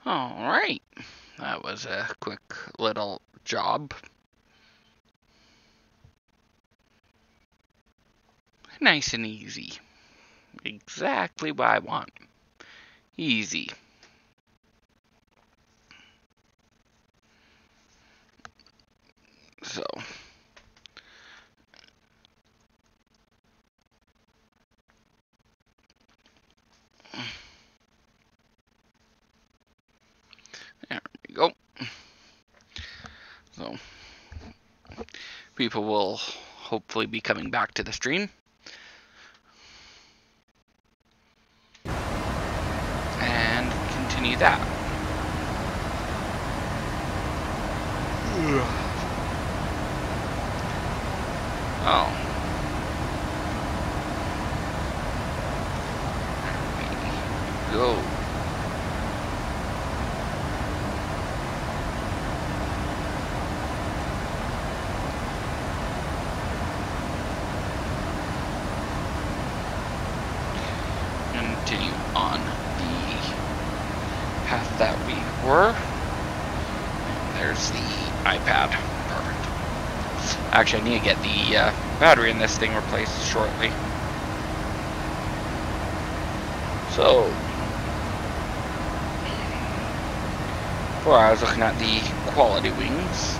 Alright, that was a quick little job. Nice and easy. Exactly what I want. Easy. So. There we go. So, people will hopefully be coming back to the stream. And continue that. Oh. There we go. Continue on the path that we were. And there's the iPad. Perfect. Actually, I need to get the battery in this thing replaced shortly. So, before I was looking at the quality wings.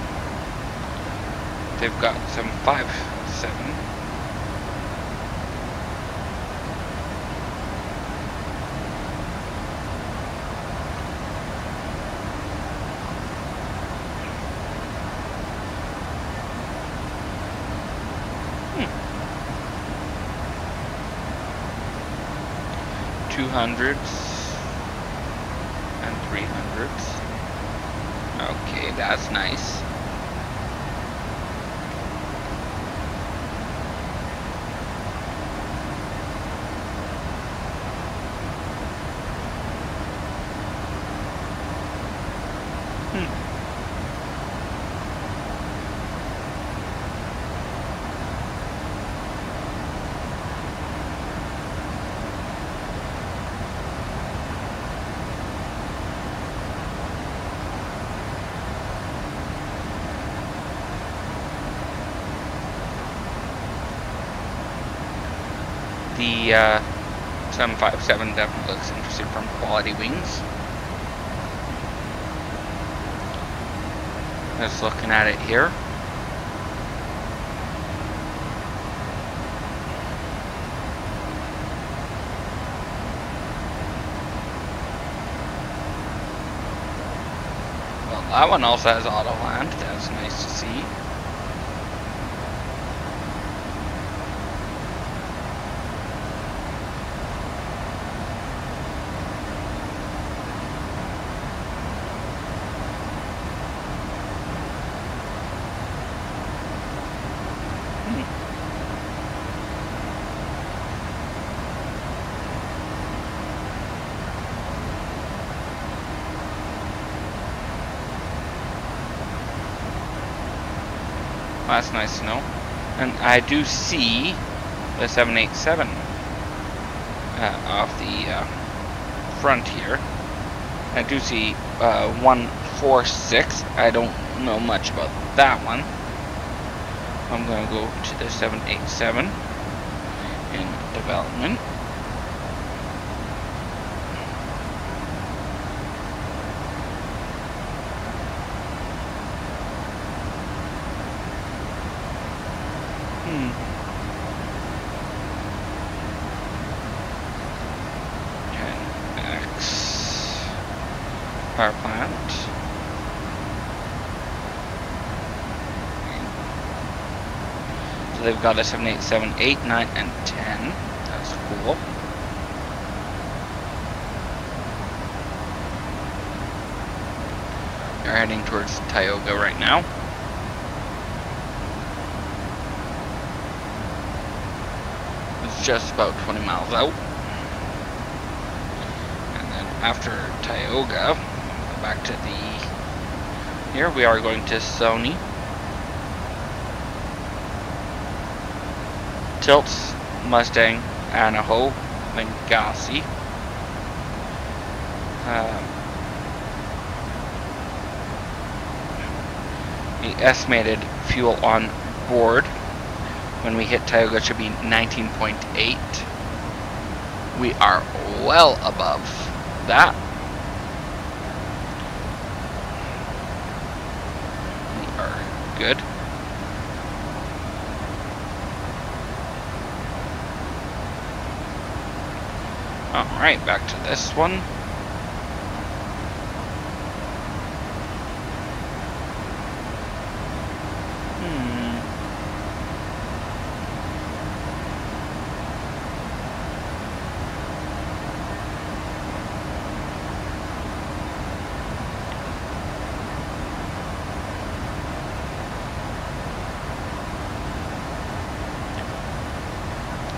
They've got some 5.7. $200s and $300s. Okay, that's nice. The 757 definitely looks interesting from quality wings. Just looking at it here. Well, that one also has auto land. That's nice to see. That's nice to know. And I do see the 787 off the front here. I do see 146. I don't know much about that one. I'm going to go to the 787 in development. Power plant. So they've got a 787, 8, 9, and 10. That's cool. They're heading towards Tioga right now. It's just about 20 miles out. And then after Tioga, back to the, here we are going to Sony, Tilts, Mustang, Anaho, Benghazi, The estimated fuel on board when we hit Tioga should be 19.8. We are well above that. We are good. Alright, back to this one.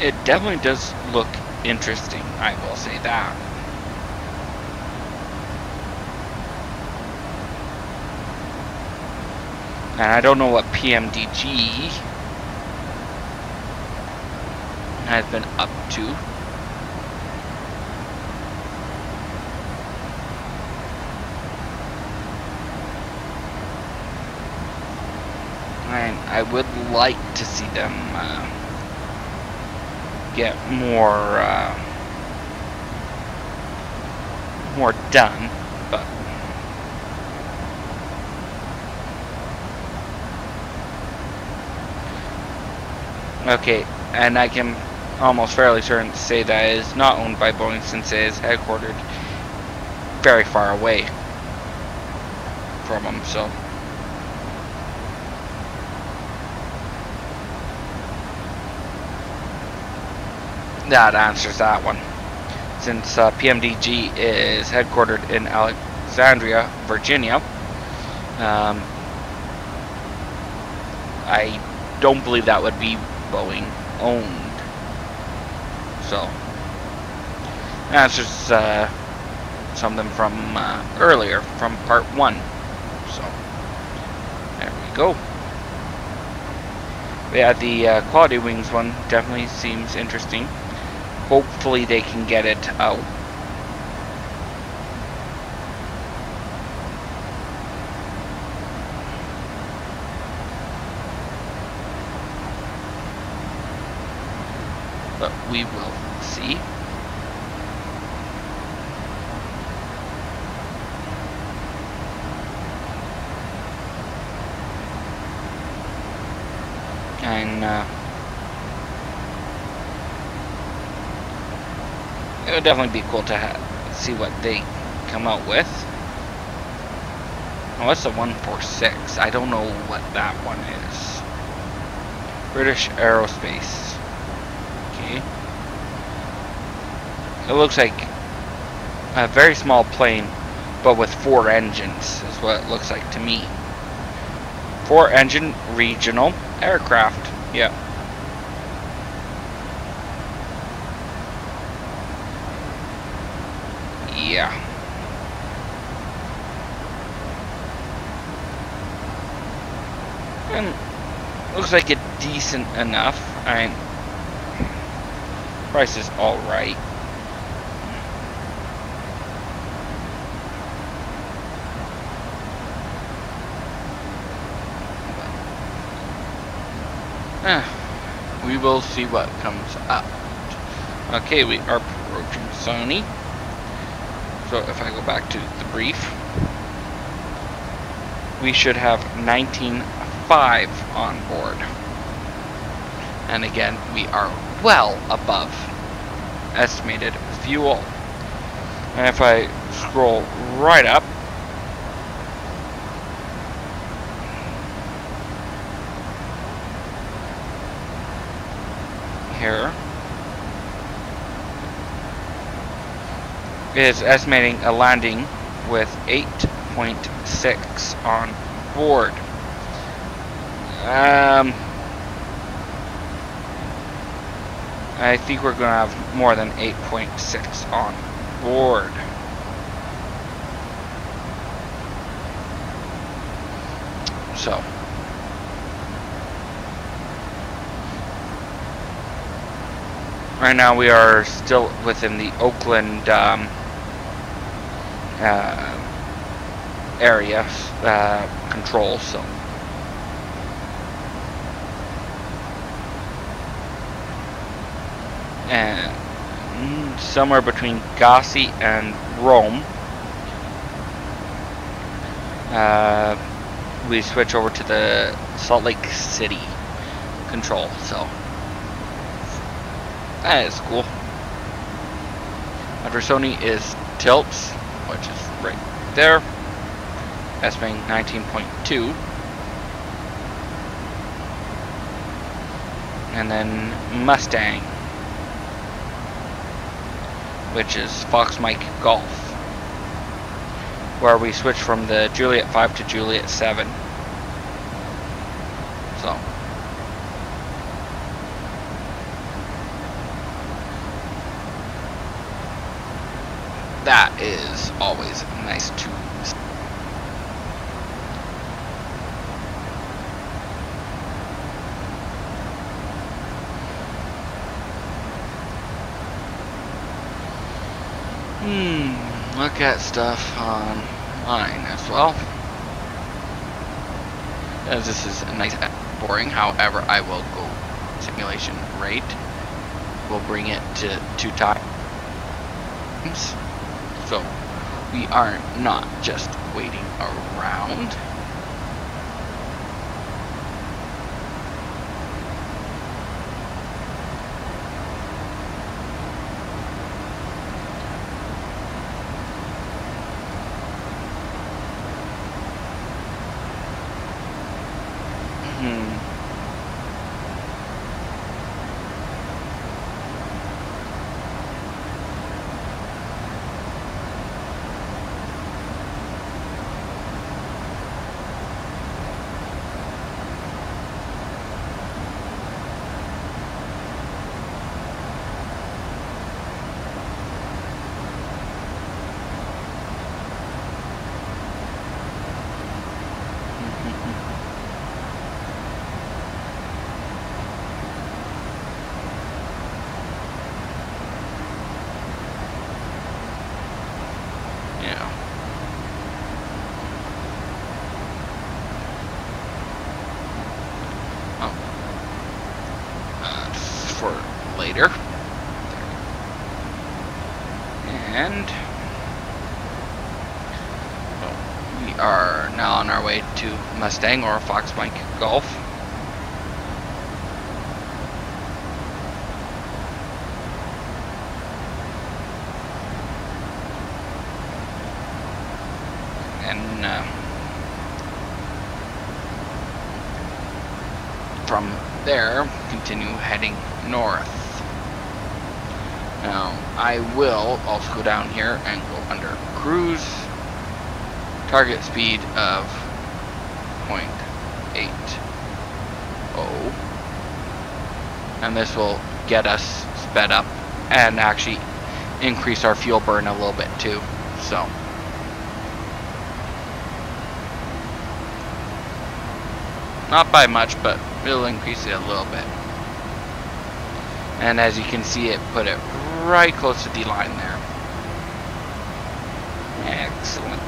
It definitely does look interesting, I will say that. And I don't know what PMDG has been up to. And I would like to see them get more done, but okay, and I can almost fairly certain to say that it is not owned by Boeing since it is headquartered very far away from them, so that answers that one. Since PMDG is headquartered in Alexandria, Virginia, I don't believe that would be Boeing owned. So, answers something from earlier, from part 1. So, there we go. But yeah, the Quality Wings one definitely seems interesting. Hopefully they can get it out. But we will see. And it would definitely be cool to see what they come out with. Oh, it's a 146. I don't know what that one is. British Aerospace. Okay. It looks like a very small plane, but with 4 engines, is what it looks like to me. 4-engine regional aircraft. Yeah. Yeah. And looks like a decent enough. Price is alright. We will see what comes up. Okay, we are approaching Sony. So if I go back to the brief, we should have 19.5 on board. And again, we are well above estimated fuel. And if I scroll right up, here is estimating a landing with 8.6 on board. I think we're going to have more than 8.6 on board. So, right now we are still within the Oakland area control, so and somewhere between Gossi and Rome, we switch over to the Salt Lake City control. So that is cool. Sony is tilts, which is right there. S-Bang 19.2. And then Mustang, which is Fox Mike Golf, where we switch from the Juliet 5 to Juliet 7. So that is always nice to see. Look at stuff online as well, as this is a nice boring. However, I will go simulation rate. We'll bring it to 2 times, so we are not just waiting around. For later. And we are now on our way to Mustang or Fox Mike Golf. And from there, continue heading north. Now, I will also go down here and go under cruise. Target speed of 0.80. And this will get us sped up and actually increase our fuel burn a little bit too. So not by much, but it'll increase it a little bit. And as you can see, it put it right close to the line there. Excellent.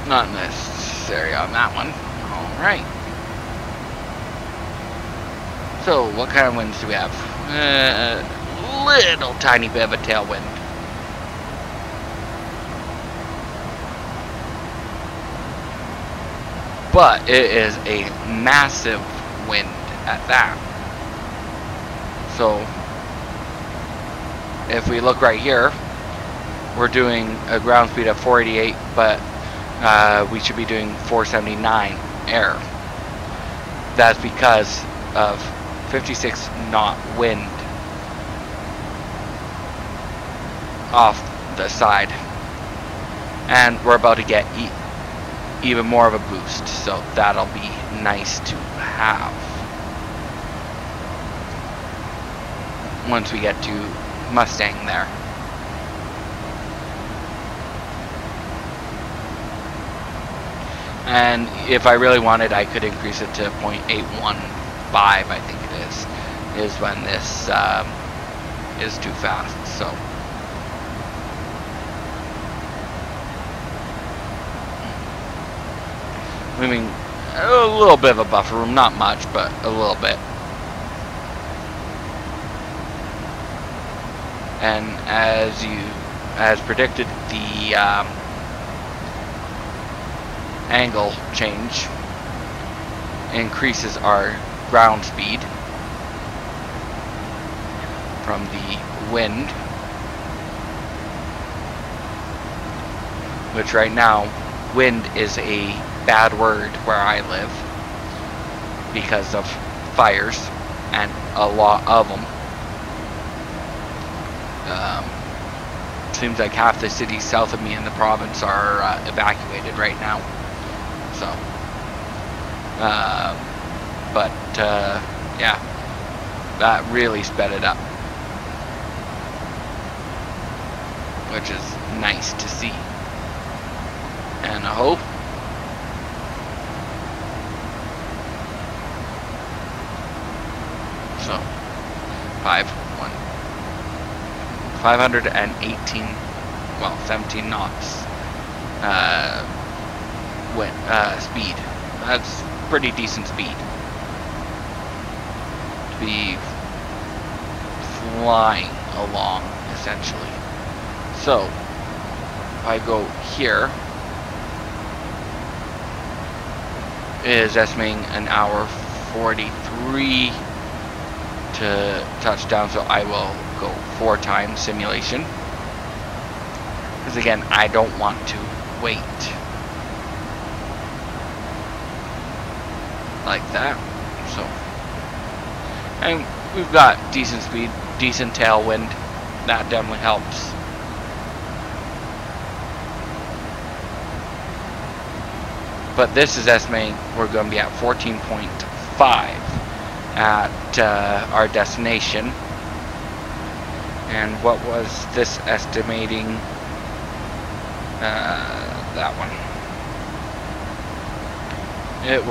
Not necessary on that one. Alright. So, what kind of winds do we have? Little tiny bit of a tailwind. But it is a massive wind at that. So, if we look right here, we're doing a ground speed of 488, but we should be doing 479 air. That's because of 56 knot wind off the side, and we're about to get even more of a boost, so that'll be nice to have once we get to Mustang there. And if I really wanted, I could increase it to 0.815, I think it is. is when this is too fast. So leaving a little bit of a buffer room, not much, but a little bit. And as predicted, the angle change increases our ground speed from the wind, which right now, wind is a bad word where I live because of fires, and a lot of them. Seems like half the cities south of me in the province are evacuated right now. So, yeah, that really sped it up, which is nice to see. And I hope so. 518, well, 17 knots speed. That's pretty decent speed to be flying along, essentially. So if I go here, it is estimating an hour 43 to touchdown, so I will go 4 times simulation, because again, I don't want to wait like that. So, and we've got decent speed, decent tailwind, that definitely helps. But this is estimating we're going to be at 14.5 at our destination. And what was this estimating? That one. It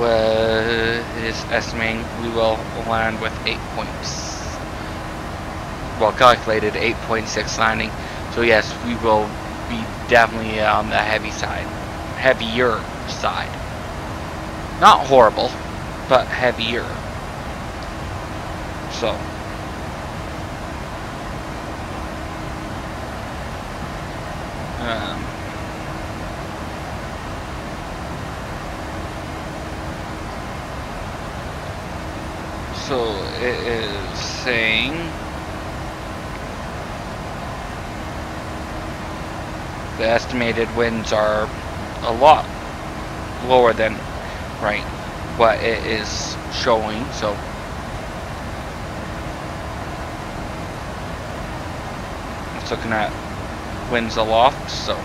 is estimating we will land with 8 points. Well, calculated 8.6 landing. So yes, we will be definitely on the heavy side, heavier side. Not horrible, but heavier. So. So it is saying the estimated winds are a lot lower than what it is showing. So it's looking at winds aloft. So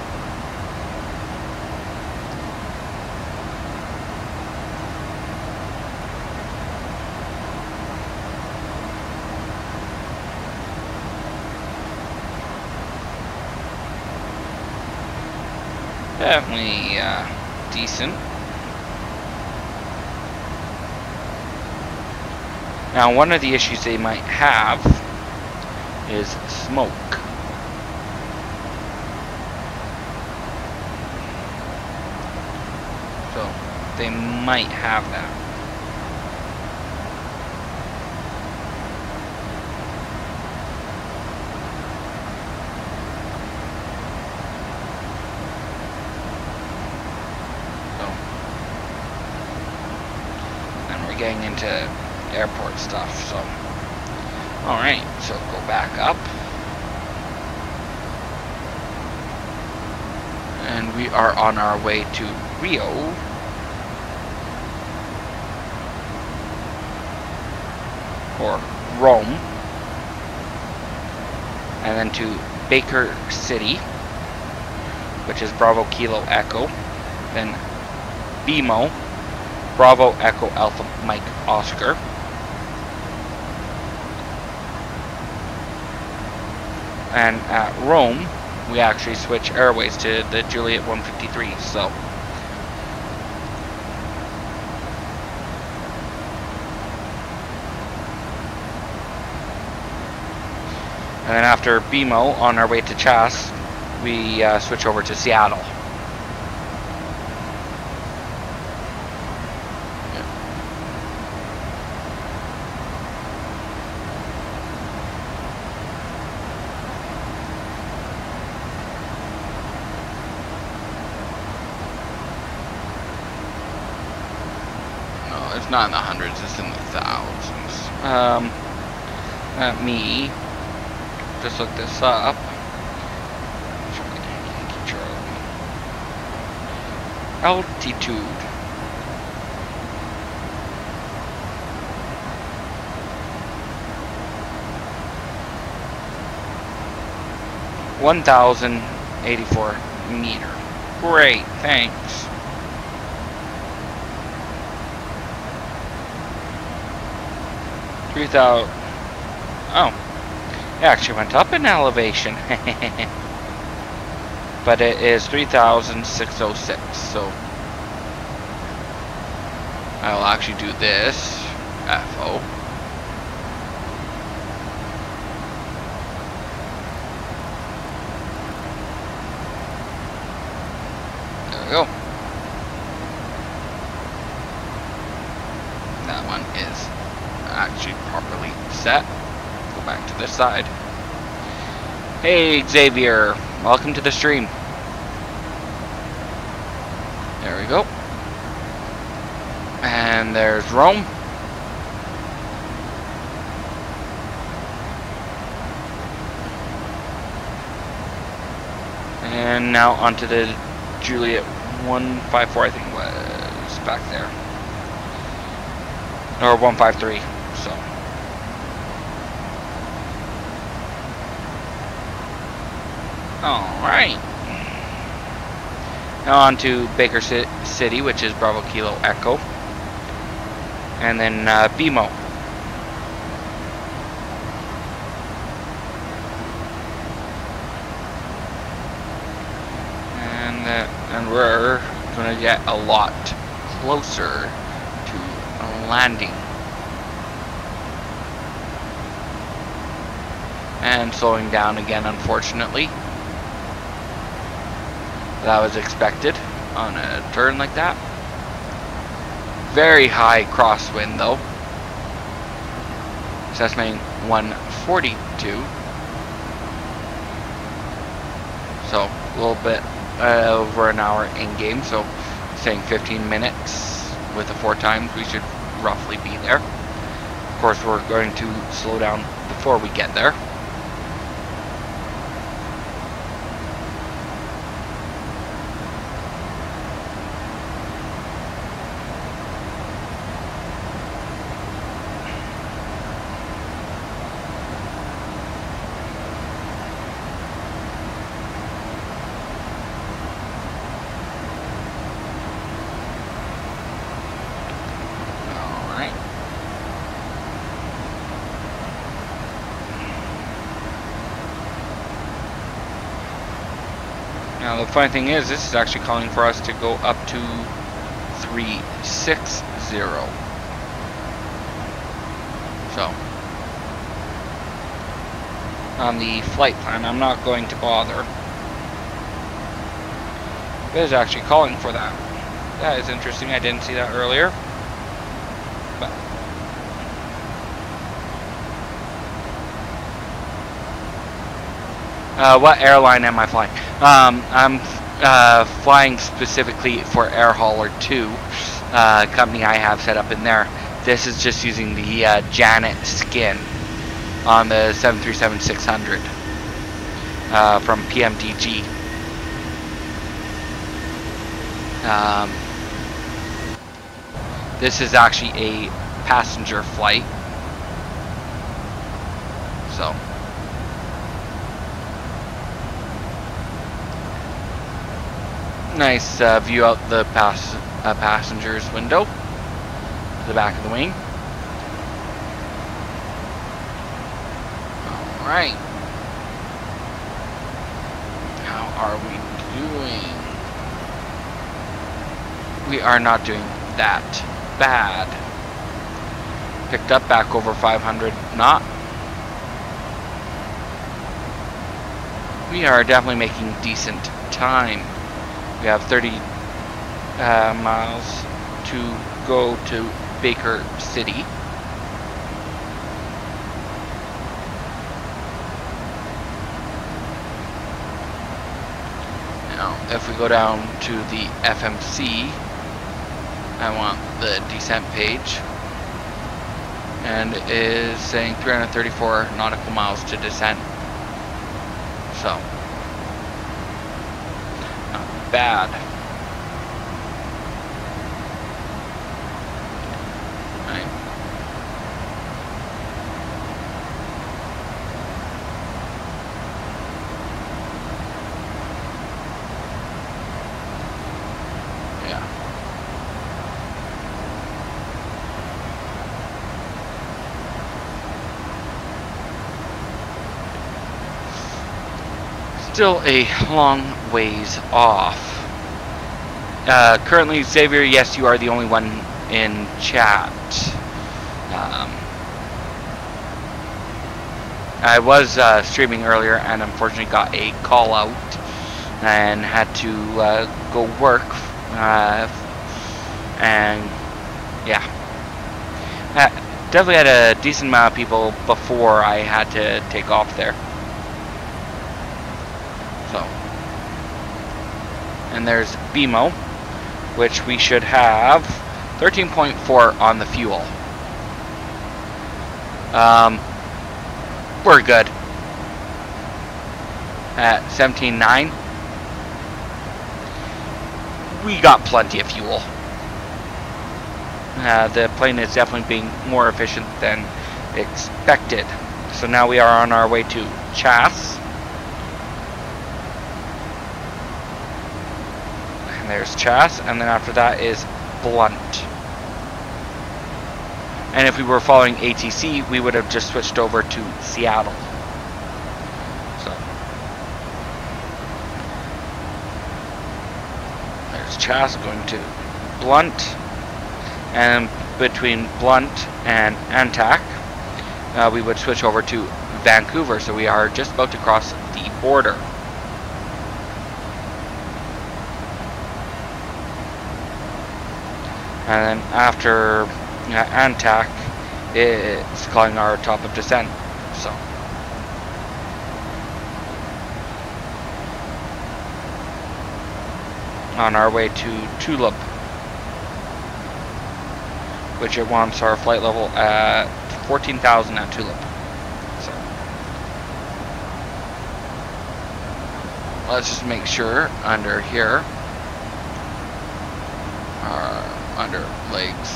definitely decent. Now, one of the issues they might have is smoke. So they might have that. Getting into airport stuff, so alright, so go back up, and we are on our way to Rio, or Rome, and then to Baker City, which is Bravo Kilo Echo, then BMO, Bravo Echo Alpha Mike Oscar, and at Rome we actually switch airways to the Juliet 153. So then after BMO, on our way to Chas, we switch over to Seattle. It's not in the hundreds, it's in the thousands. Let me just look this up. Altitude. (1,084 meter). Great, thanks. Oh, it actually went up in elevation. But it is 3,606, so I'll actually do this. FO. There we go. That one is actually properly set. Go back to this side. Hey Xavier, welcome to the stream. There we go. And there's Rome. And now onto the Juliet 154, I think it was back there. Or 153, so. Alright. Now on to Baker City, which is Bravo Kilo Echo. And then BMO. And we're going to get a lot closer to landing. And slowing down again, unfortunately. That was expected on a turn like that. Very high crosswind though. It's estimating 142. So a little bit over an hour in game. So saying 15 minutes with the 4 times, we should roughly be there. Of course, we're going to slow down before we get there. Now the funny thing is, this is actually calling for us to go up to 360. So, on the flight plan, I'm not going to bother. It is actually calling for that. That is interesting. I didn't see that earlier. But what airline am I flying? I'm flying specifically for Airhauler 2, company I have set up in there. This is just using the Janet skin on the 737-600 from PMDG. This is actually a passenger flight. So. Nice view out the passenger's window to the back of the wing. Alright. How are we doing? We are not doing that bad. Picked up back over 500 knot. we are definitely making decent time. We have 30 miles to go to Baker City. Now, if we go down to the FMC, I want the descent page, and it is saying 334 nautical miles to descend. So, not bad. Right. Yeah. Still a long ways off. Currently, Xavier, yes, you are the only one in chat. I was streaming earlier and unfortunately got a call out and had to go work. And yeah, definitely had a decent amount of people before I had to take off there. So, and there's BMO, which we should have 13.4 on the fuel. We're good. At 17.9, we got plenty of fuel. The plane is definitely being more efficient than expected. So now we are on our way to Chas. And there's Chas, and then after that is Blunt. And if we were following ATC, we would have just switched over to Seattle. So there's Chas going to Blunt, and between Blunt and Antac, we would switch over to Vancouver. So we are just about to cross the border. And then after Antac, it's calling our top of descent. So on our way to Tulip, which it wants our flight level at 14,000 at Tulip. So let's just make sure under here, under legs.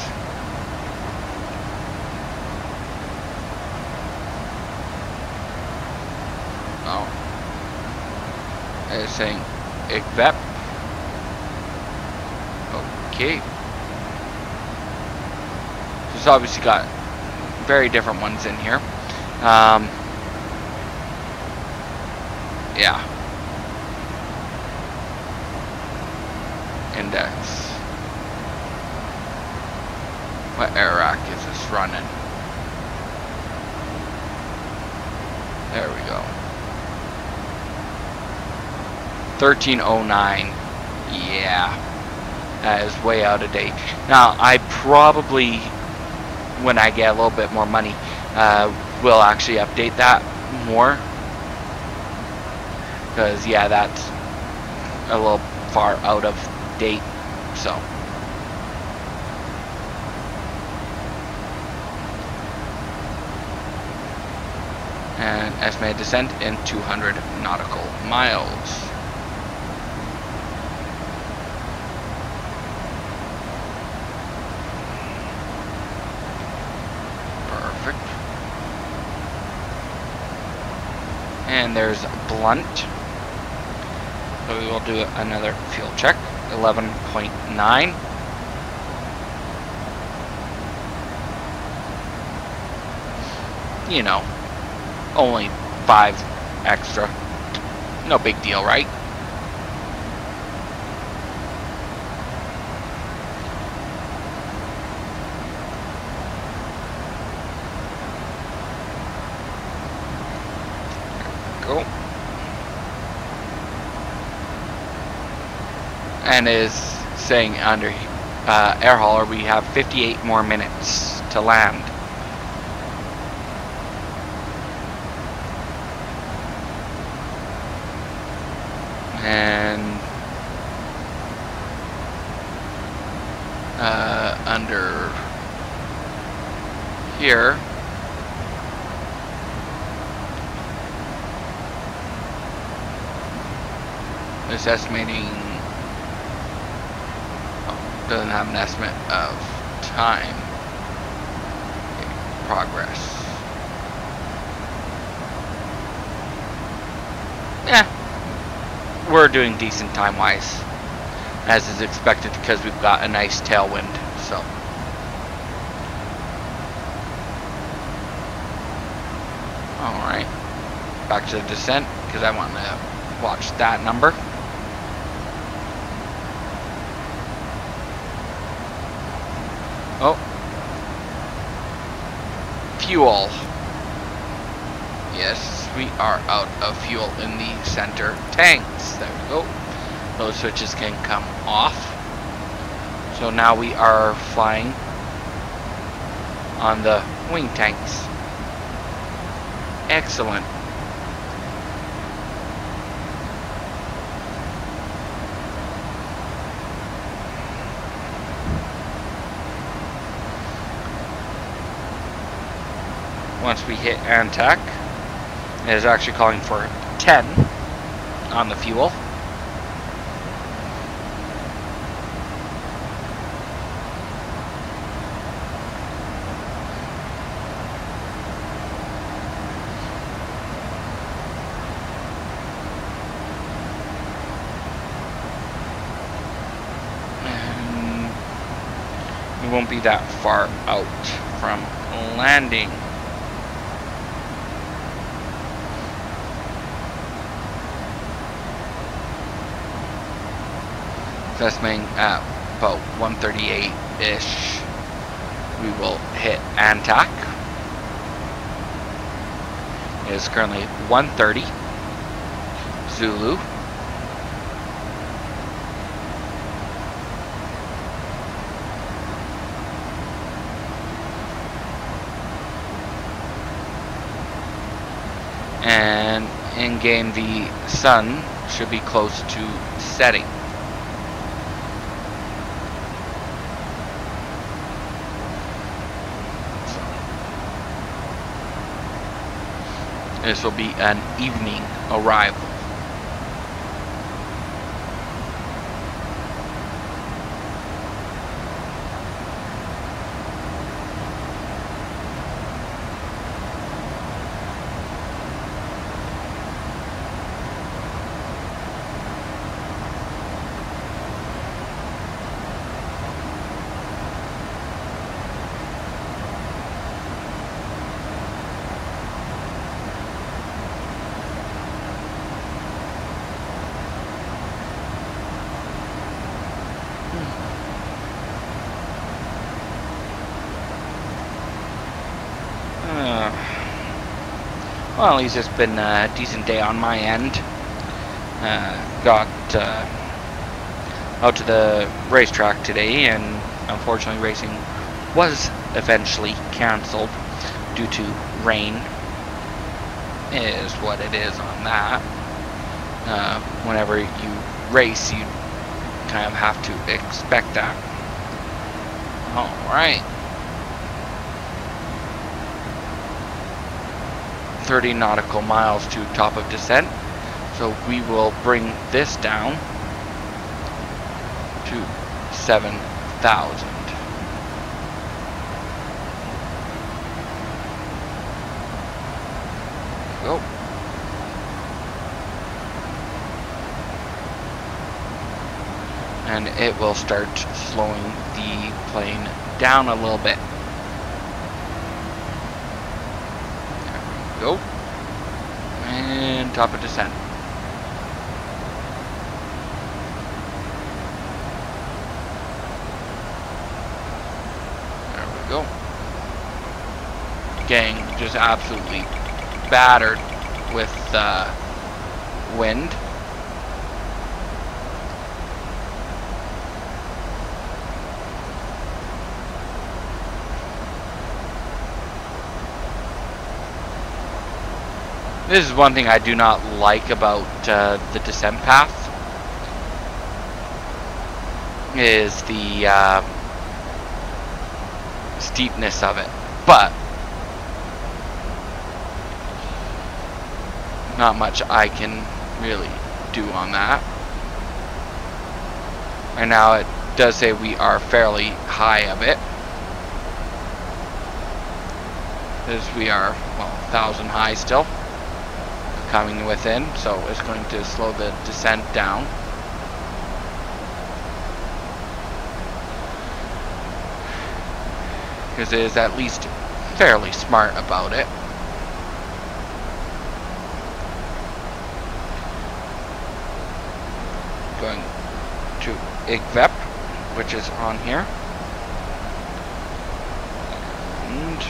Oh, it's saying Igvep. Okay. So it's obviously got very different ones in here. Yeah. Index. What air rack is this running? There we go. 1309. Yeah. That is way out of date. Now, I probably, when I get a little bit more money, will actually update that more. Because, yeah, that's a little far out of date. So. And estimated descent in 200 nautical miles. Perfect. And there's Blunt. So we will do another fuel check. 11.9. You know, only 5 extra. No big deal, right? There we go. and is saying under Airhauler we have 58 more minutes to land. And under here is estimating, doesn't have an estimate of time. Okay, progress. Yeah, we're doing decent time wise, as is expected because we've got a nice tailwind. So alright, back to the descent because I want to watch that number. Oh, fuel. Yes, we are out of fuel in the center tanks. There we go. Those switches can come off. So now we are flying on the wing tanks. Excellent. Once we hit ANTAC, it is actually calling for 10 on the fuel. And we won't be that far out from landing. Estimating at about 138-ish, we will hit ANTAC. It is currently 130. Zulu. And in game, the sun should be close to setting. This will be an evening arrival. Well, at least it's been a decent day on my end. Got out to the racetrack today, and unfortunately racing was eventually cancelled due to rain. Is what it is on that. Whenever you race, you kind of have to expect that. Alright. 30 nautical miles to top of descent, so we will bring this down to 7,000. Go. And it will start slowing the plane down a little bit. Go. And top of descent. There we go. Getting just absolutely battered with wind. This is one thing I do not like about the descent path, is the steepness of it, but not much I can really do on that. And now it does say we are fairly high of it, as we are, well, 1,000 high still, coming within, so it's going to slow the descent down. Because it is at least fairly smart about it. Going to IGVEP, which is on here. And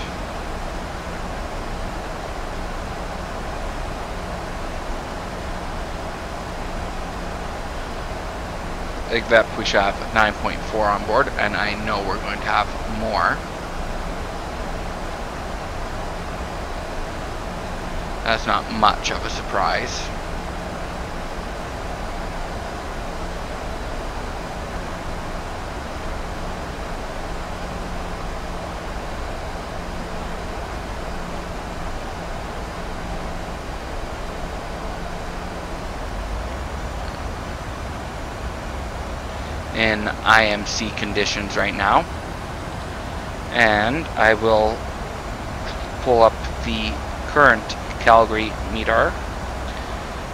IGVEP, we should have 9.4 on board, and I know we're going to have more. That's not much of a surprise. In IMC conditions right now, and I will pull up the current Calgary METAR.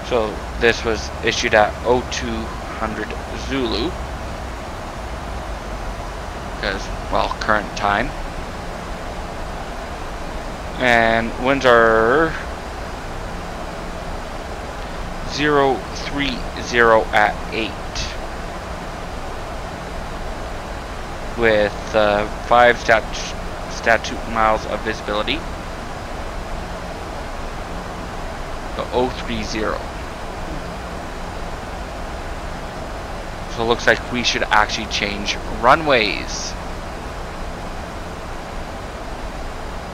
So this was issued at 0200 Zulu, because, well, current time, and winds are 030 at 8. With 5 statute miles of visibility. So 030. So it looks like we should actually change runways.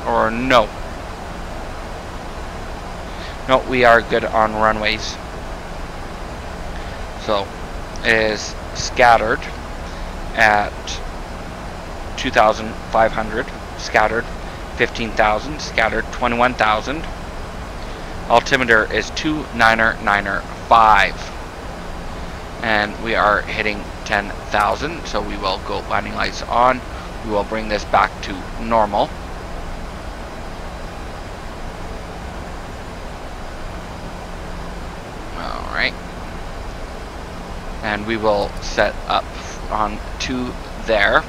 Or no. No, we are good on runways. So it is scattered at 2,500, scattered 15,000, scattered 21,000. Altimeter is 29995, and we are hitting 10,000. So we will go landing lights on. We will bring this back to normal. All right, and we will set up on 2 there.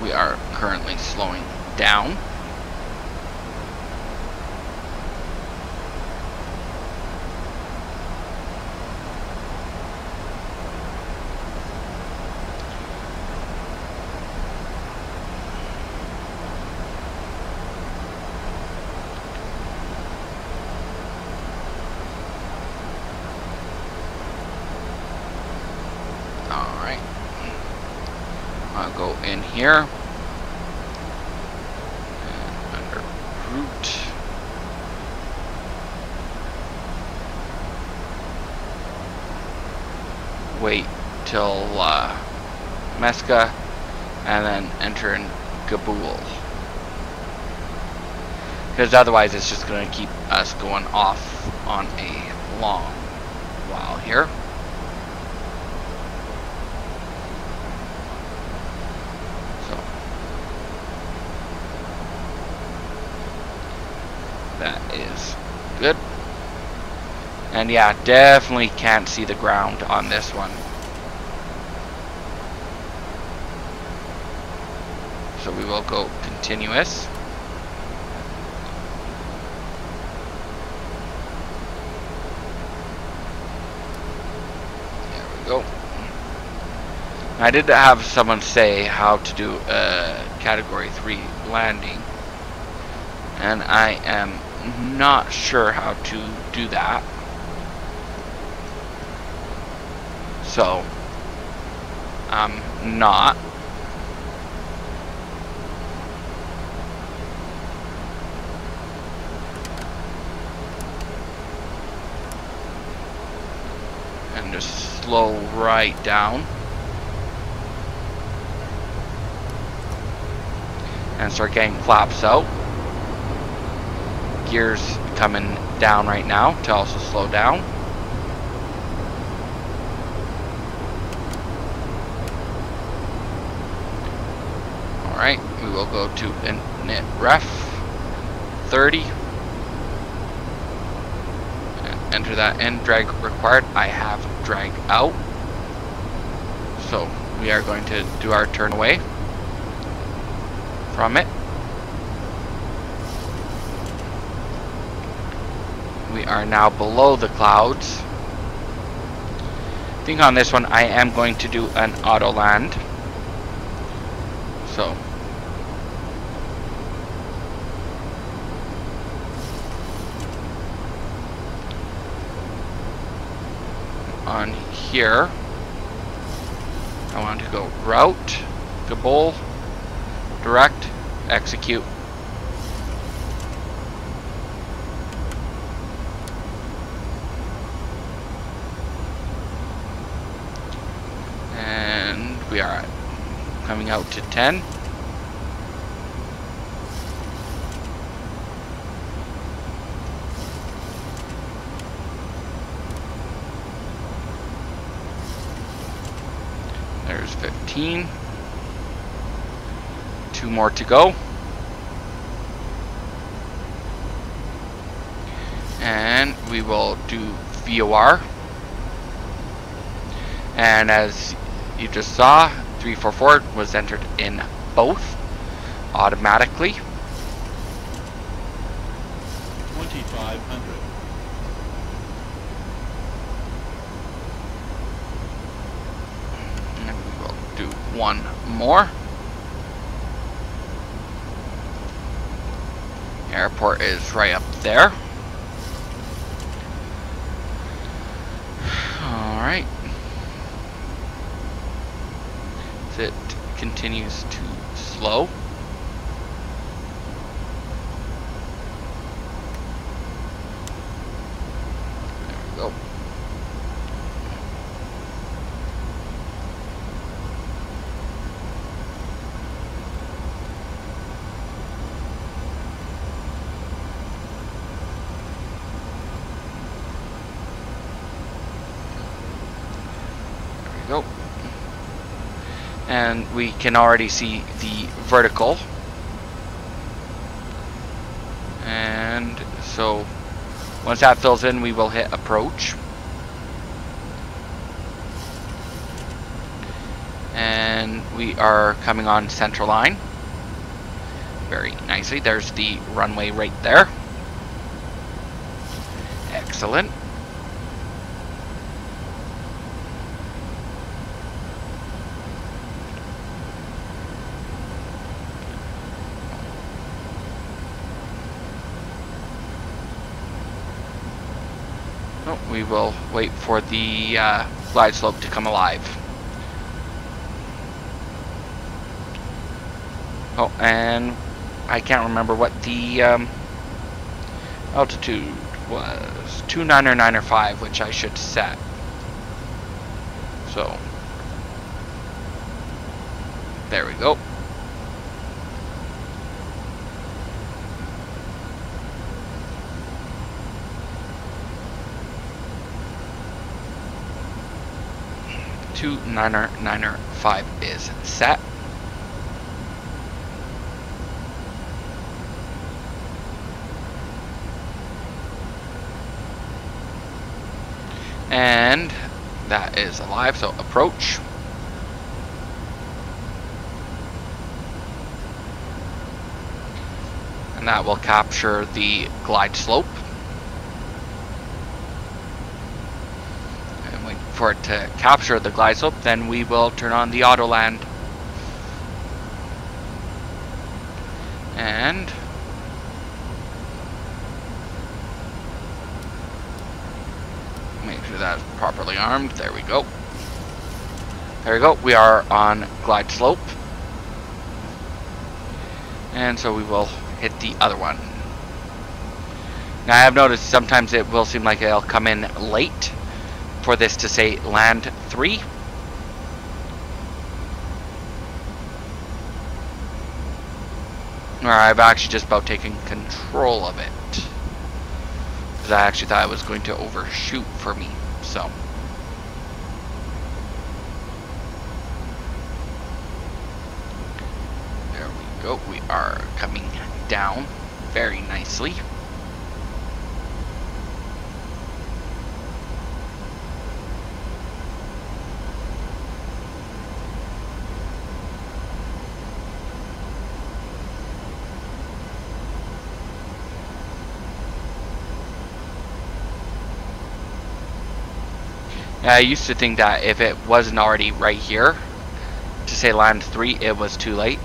We are currently slowing down. All right. I'll go in here. Wait till Mesca, and then enter in Kabul, because otherwise it's just going to keep us going off on a long while here. So that is good. And yeah, definitely can't see the ground on this one. So we will go continuous. There we go. I did have someone say how to do a Category 3 landing, and I am not sure how to do that. So, I'm not. just slow right down. And start getting flaps out. Gears coming down right now to also slow down. Alright, we will go to init ref 30. And enter that in. Drag required. I have drag out. So we are going to do our turn away from it. We are now below the clouds. I think on this one I am going to do an auto land. So on here I want to go route, Gabol, direct, execute. And we are coming out to 10. There's 15. 2 more to go. And we will do VOR. And as you just saw, 344 was entered in both automatically. 2500. And we will do one more. Airport is right up there. Alright. It continues to slow. There we go. There we go. And we can already see the vertical. And so once that fills in, we will hit approach. And we are coming on center line very nicely. There's the runway right there. Excellent. Oh, we will wait for the glide slope to come alive. Oh, and I can't remember what the altitude was. 29 or 9 or 5, which I should set. So, there we go. Two 9er 9er 5 is set. And that is alive, so approach. And that will capture the glide slope. And wait for it to capture the glide slope, then we will turn on the auto land. And make sure that's properly armed. There we go. There we go. We are on glide slope. And so we will hit the other one. Now I have noticed sometimes it will seem like it'll come in late for this to say land 3. Where I've actually just about taken control of it. Because I actually thought it was going to overshoot for me. So. There we go. We are coming down very nicely. I used to think that if it wasn't already right here to say land 3, it was too late.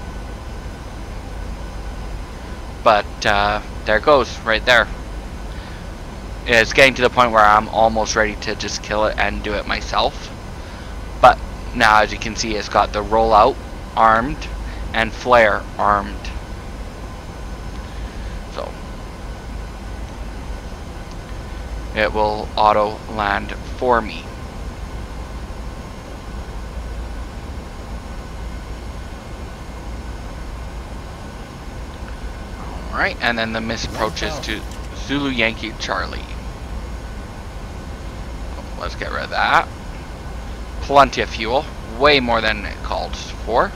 But there it goes, right there. It's getting to the point where I'm almost ready to just kill it and do it myself. But now, as you can see, it's got the rollout armed and flare armed. So it will auto land for me. Alright, and then the miss approaches to Zulu Yankee Charlie. Let's get rid of that. Plenty of fuel. Way more than it called for.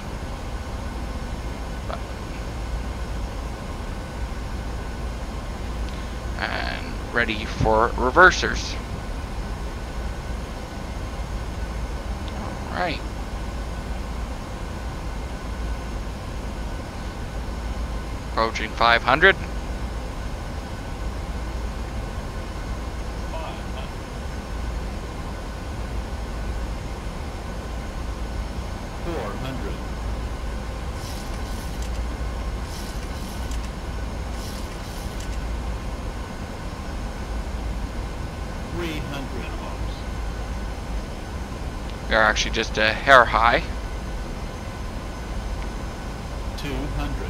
And ready for reversers. Alright. Approaching 500. 400. We are actually just a hair high. 200.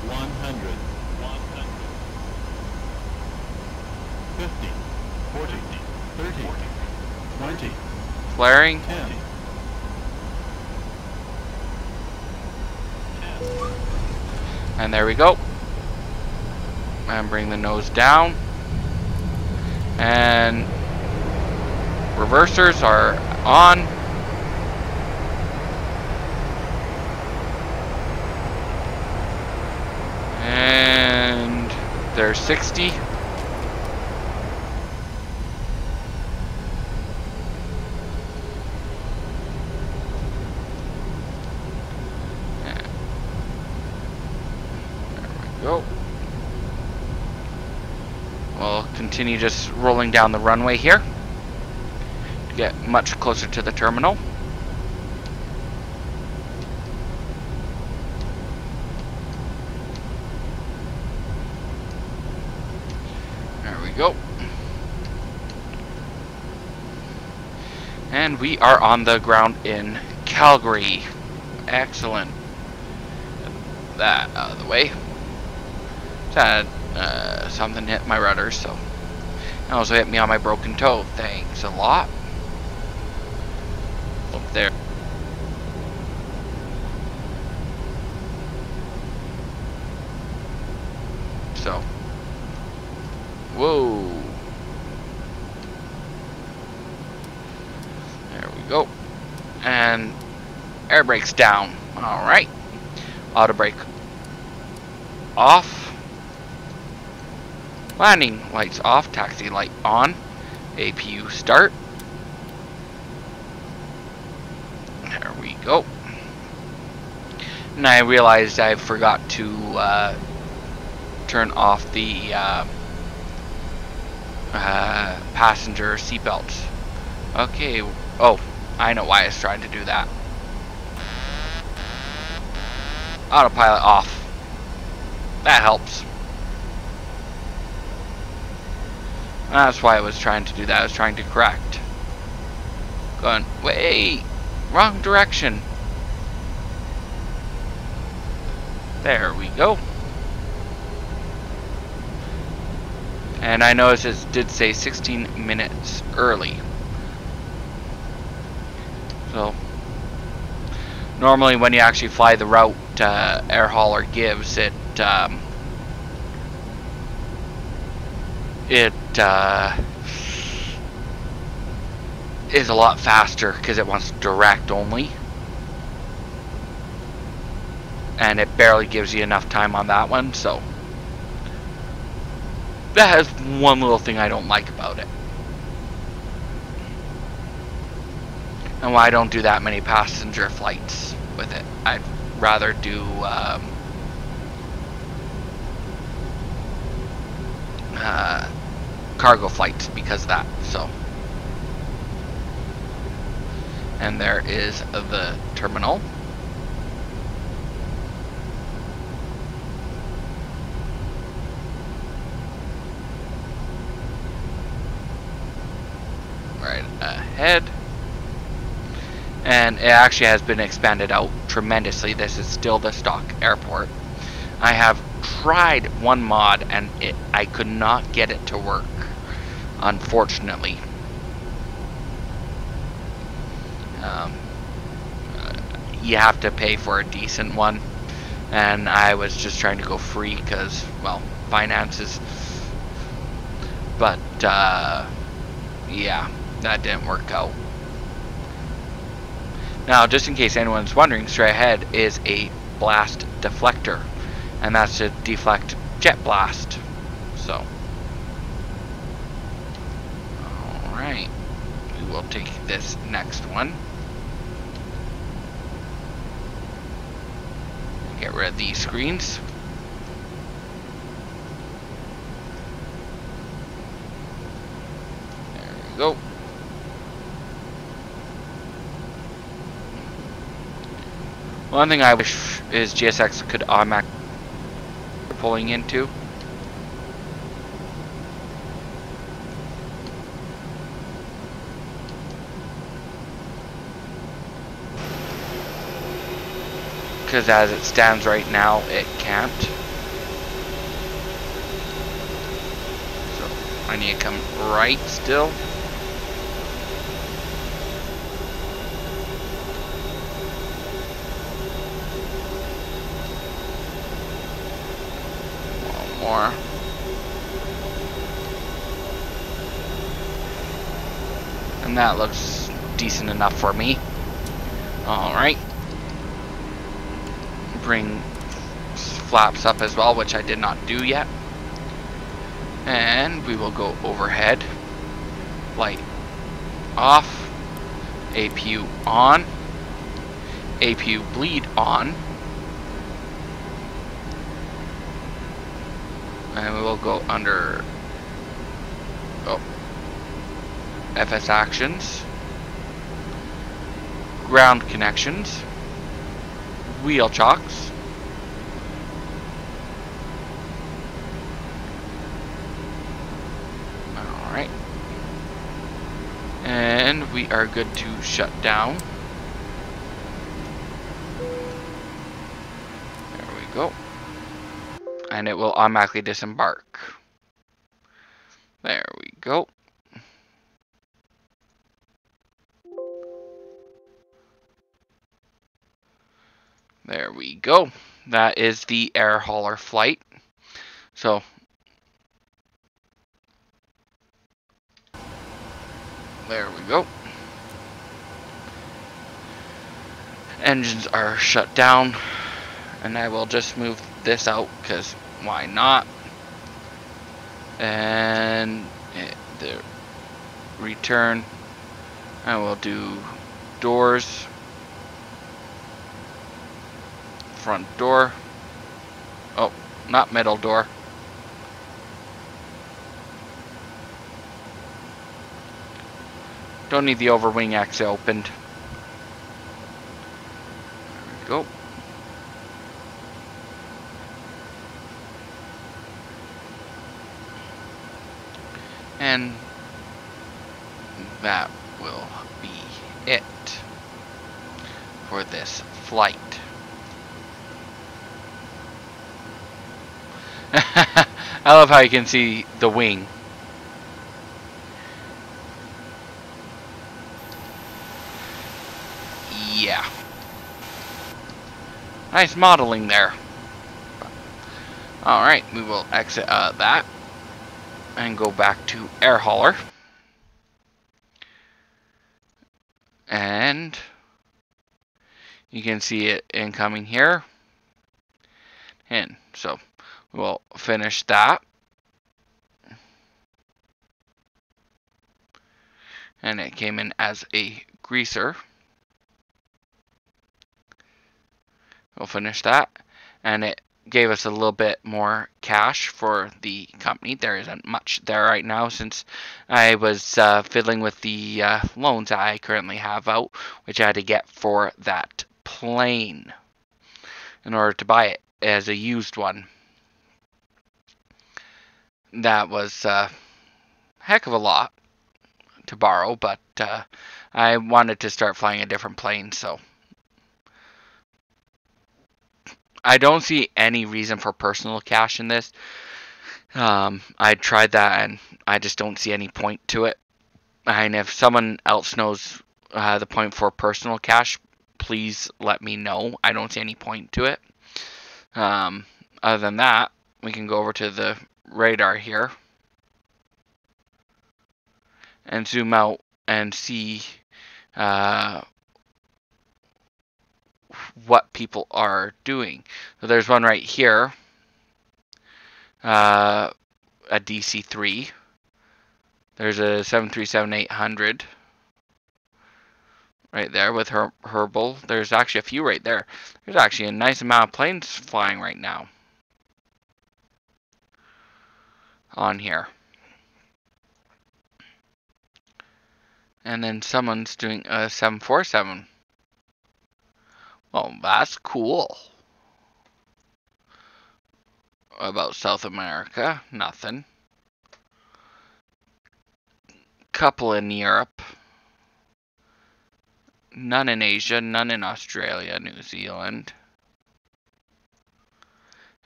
100. 50. 40. 30. 20. Flaring. 10. And there we go. And bring the nose down. And reversers are on. And there's 60. Go. We'll continue just rolling down the runway here to get much closer to the terminal. There we go. And we are on the ground in Calgary. Excellent. Get that out of the way. Had something hit my rudder, so and also hit me on my broken toe. Thanks a lot. Up there. So, whoa. There we go. And air brakes down. All right. Auto brake off. Landing lights off, taxi light on, APU start. There we go. And I realized I forgot to turn off the passenger seatbelts. Okay, oh, I know why I was trying to do that. Autopilot off. That helps. That's why I was trying to do that. I was trying to correct. Going, wait, wrong direction. There we go. And I noticed it did say 16 minutes early. So normally when you actually fly the route Airhauler gives, it is a lot faster because it wants direct only. And it barely gives you enough time on that one, so that has one little thing I don't like about it. And why I don't do that many passenger flights with it. I'd rather do cargo flights because of that. So, and there is the terminal. Right ahead. And it actually has been expanded out tremendously. This is still the stock airport. I have tried one mod and I could not get it to work, unfortunately. You have to pay for a decent one, and I was just trying to go free because, well, finances. But yeah, that didn't work out. Now, just in case anyone's wondering, straight ahead is a blast deflector, and that's to deflect jet blast. So, alright, we will take this next one. Get rid of these screens. There we go. One thing I wish is GSX could automatic pulling into. Because as it stands right now, it can't. So I need to come right still. One more. And that looks decent enough for me. Alright. Bring flaps up as well, which I did not do yet. And we will go overhead. Light off. APU on. APU bleed on. And we will go under FS actions. Ground connections. Wheel chocks. Alright. And we are good to shut down. There we go. And it will automatically disembark. There we go. There we go. That is the Airhauler flight. So, there we go. Engines are shut down. And I will just move this out because why not? And the return. I will do doors. Front door. Oh, not middle door. Don't need the overwing exit opened. There we go. And that will be it for this flight. I love how you can see the wing. Yeah. Nice modeling there. Alright, we will exit that and go back to Airhauler. And you can see it incoming here. And so we'll finish that. And it came in as a greaser. We'll finish that. And it gave us a little bit more cash for the company. There isn't much there right now since I was fiddling with the loans I currently have out, which I had to get for that plane in order to buy it as a used one. That was a heck of a lot to borrow, but I wanted to start flying a different plane, so I don't see any reason for personal cash in this. I tried that and I just don't see any point to it. And if someone else knows the point for personal cash, please let me know. I don't see any point to it. Other than that, we can go over to the radar here and zoom out and see what people are doing. So there's one right here, a DC-3. There's a 737-800 right there with Herbal. There's actually a few right there. There's actually a nice amount of planes flying right now on here. And then someone's doing a 747. Well, that's cool. About South America, nothing. Couple in Europe. None in Asia, none in Australia, New Zealand.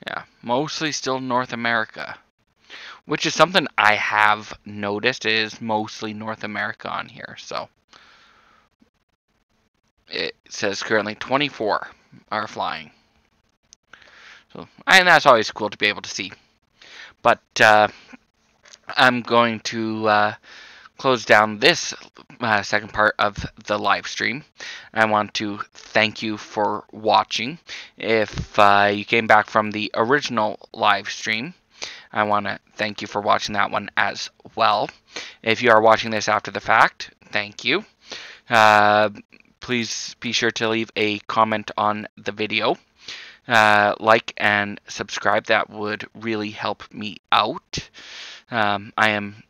Yeah, mostly still North America. Which is something I have noticed is mostly North America on here. So it says currently 24 are flying. So, and that's always cool to be able to see. But I'm going to close down this second part of the live stream. I want to thank you for watching. If you came back from the original live stream, I want to thank you for watching that one as well. If you are watching this after the fact, thank you. Please be sure to leave a comment on the video. Like and subscribe. That would really help me out. I am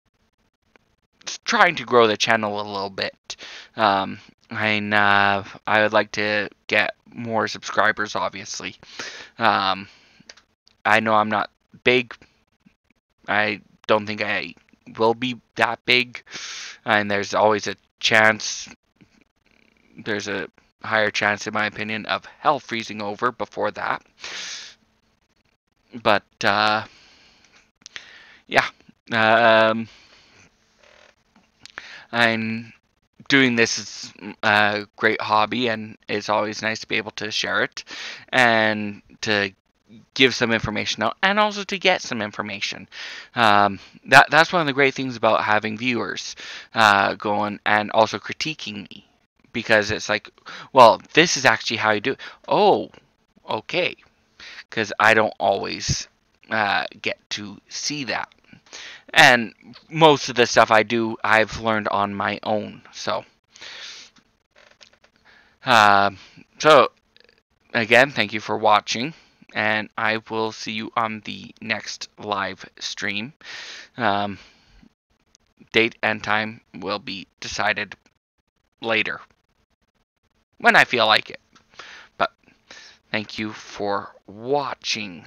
trying to grow the channel a little bit. I would like to get more subscribers, obviously. I know I'm not big. I don't think I will be that big. And there's always a chance. There's a higher chance, in my opinion, of hell freezing over before that. But, yeah. I'm doing this as a great hobby, and it's always nice to be able to share it and to give some information out, and also to get some information. That's one of the great things about having viewers going and also critiquing me, because it's like, well, this is actually how you do it. Oh, okay, because I don't always get to see that. And most of the stuff I do, I've learned on my own. So, again, thank you for watching, and I will see you on the next live stream. Date and time will be decided later, when I feel like it. But thank you for watching.